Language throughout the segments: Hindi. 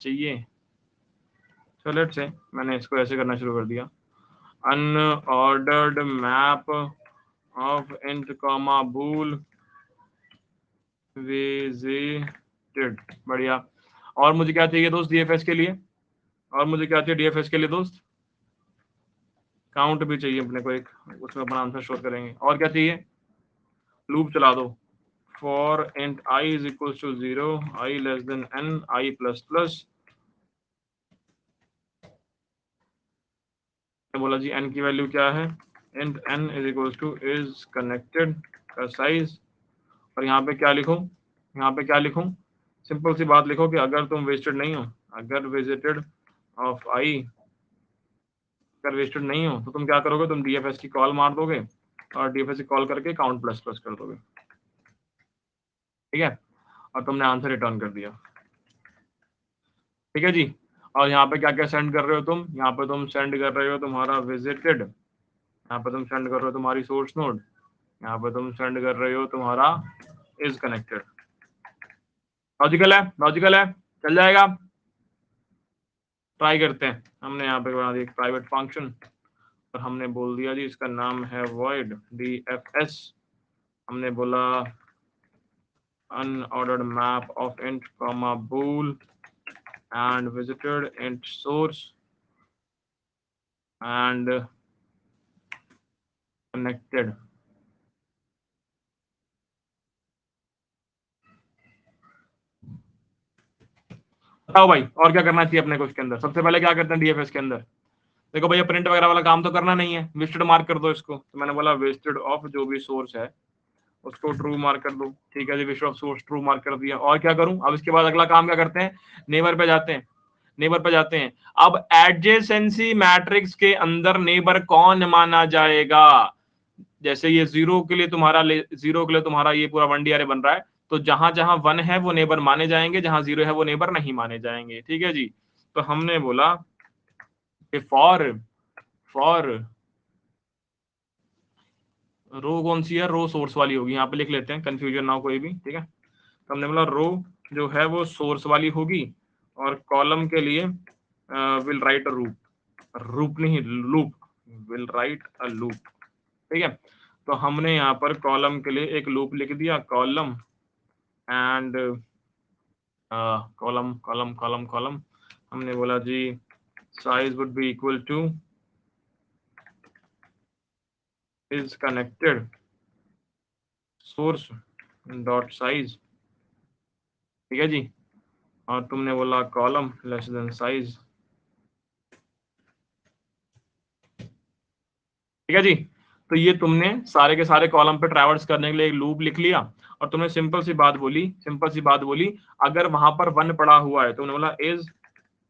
चाहिए। so लेट्स से मैंने इसको ऐसे करना शुरू कर दिया, unordered map of int comma bool visited. बढ़िया। और मुझे क्या चाहिए दोस्त डीएफएस के लिए, और मुझे क्या चाहिए डीएफएस के लिए दोस्त, काउंट भी चाहिए अपने को एक, उसमें अपना आंसर शो करेंगे। और क्या चाहिए, लूप चला दो, for int i is equal to 0, i less than n, i plus plus, बोला जी n की वैल्यू क्या है, int n is equal to is connected का साइज। और यहाँ पे क्या लिखूं, यहाँ पे क्या लिखूं, सिंपल सी बात लिखो कि अगर तुम वेस्टेड नहीं हो, अगर विजिटेड ऑफ आई, अगर वेस्टेड नहीं हो तो तुम क्या करोगे, तुम डीएफएस की कॉल मार दोगे और डीएफएस की कॉल करके काउंट प्लस प्लस कर दोगे, ठीक है, और तुमने आंसर रिटर्न कर दिया। ठीक है जी। और यहाँ पे क्या क्या सेंड कर रहे हो तुम, यहाँ पे तुम सेंड कर रहे हो तुम्हारा विजिटेड, यहाँ पे तुम सेंड कर रहे हो तुम्हारी सोर्स नोड, यहाँ पे तुम सेंड कर रहे हो तुम्हारा इज कनेक्टेड। लॉजिकल है, लॉजिकल है, चल जाएगा। ट्राई करते हैं। हमने यहाँ पे बना दिया एक प्राइवेट फंक्शन और हमने बोल दिया जी इसका नाम है void dfs, हमने बोला unordered map of int comma bool and visited int source and connected। बताओ भाई और क्या करना चाहिए अपने को इसके अंदर। सबसे पहले क्या करते हैं डीएफएस के अंदर, देखो भैया प्रिंट वगैरह वाला काम तो करना नहीं है, वेस्टेड मार्क कर दो इसको। तो मैंने बोला वेस्टेड ऑफ जो भी सोर्स है उसको ट्रू मार्क कर दो, ठीक है जी, visited of source true mark कर दिया। और क्या करूं, अब इसके बाद अगला काम क्या करते हैं, नेबर पे जाते हैं, नेबर पे जाते हैं। अब एडजेसेंसी मैट्रिक्स के अंदर नेबर कौन माना जाएगा, जैसे ये 0 के लिए तुम्हारा 0 के लिए तुम्हारा ये पूरा 1D अरे बन रहा है, तो जहां जहां 1 है वो नेबर माने जाएंगे, जहां 0 है वो नेबर नहीं माने जाएंगे। ठीक है जी। तो हमने बोला कि फॉर रो कौन सी है, रो सोर्स वाली होगी, यहाँ पे लिख लेते हैं, कंफ्यूजन ना हो कोई भी, ठीक है। तो हमने बोला रो जो है वो सोर्स वाली होगी और कॉलम के लिए विल राइट अ रूप, रूप नहीं loop, will write a loop, ठीक है। तो हमने यहाँ पर कॉलम के लिए एक लूप लिख दिया, column and column column column column, हमने बोला जी size would be equal to is connected source dot size, ठीक है जी। और तुमने बोला कॉलम लेस देन साइज, ठीक है जी। तो ये तुमने सारे के सारे कॉलम पे ट्रैवर्स करने के लिए एक लूप लिख लिया और तुमने सिंपल सी बात बोली, सिंपल सी बात बोली, अगर वहां पर 1 पड़ा हुआ है तो तुमने बोला is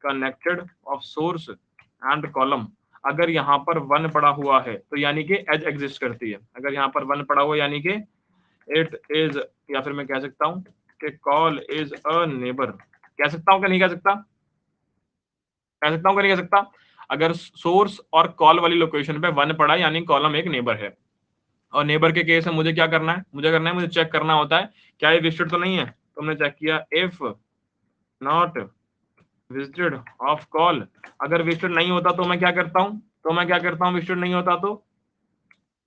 connected of source and column. अगर यहाँ पर 1 पड़ा हुआ है तो यानी कि एज एग्जिस्ट करती है, अगर यहाँ पर 1 पड़ा हुआ है यानी कि इट इज, या फिर मैं कह सकता हूँ कि कॉल इज अ नेबर, कह सकता हूँ कि नहीं कह सकता, कह सकता हूँ कि नहीं कह सकता। अगर सोर्स और कॉल वाली लोकेशन पे 1 पड़ा यानी कॉलम एक नेबर है, और नेबर के केस में मुझे क्या करना है, मुझे चेक करना होता है क्या ये विजिटेड तो नहीं है। तो हमने चेक किया if not visited of call, अगर विजिटेड नहीं होता तो मैं क्या करता हूँ, विजिटेड नहीं होता तो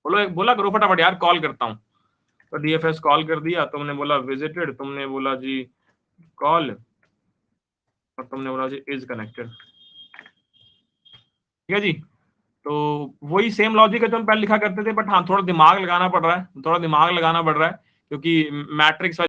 बोला करो फटाफट यार, कॉल करता हूँ। तो डीएफएस कॉल कर दिया, तुमने बोला विजिटेड, तुमने बोला जी कॉल, और तुमने बोला जी इज कनेक्टेड, ठीक है जी। तो वही सेम लॉजिक है जो हम पहले लिखा करते थे, बट हाँ थोड़ा दिमाग लगाना पड़ रहा है, थोड़ा दिमाग लगाना पड़ रहा है, क्योंकि मैट्रिक्स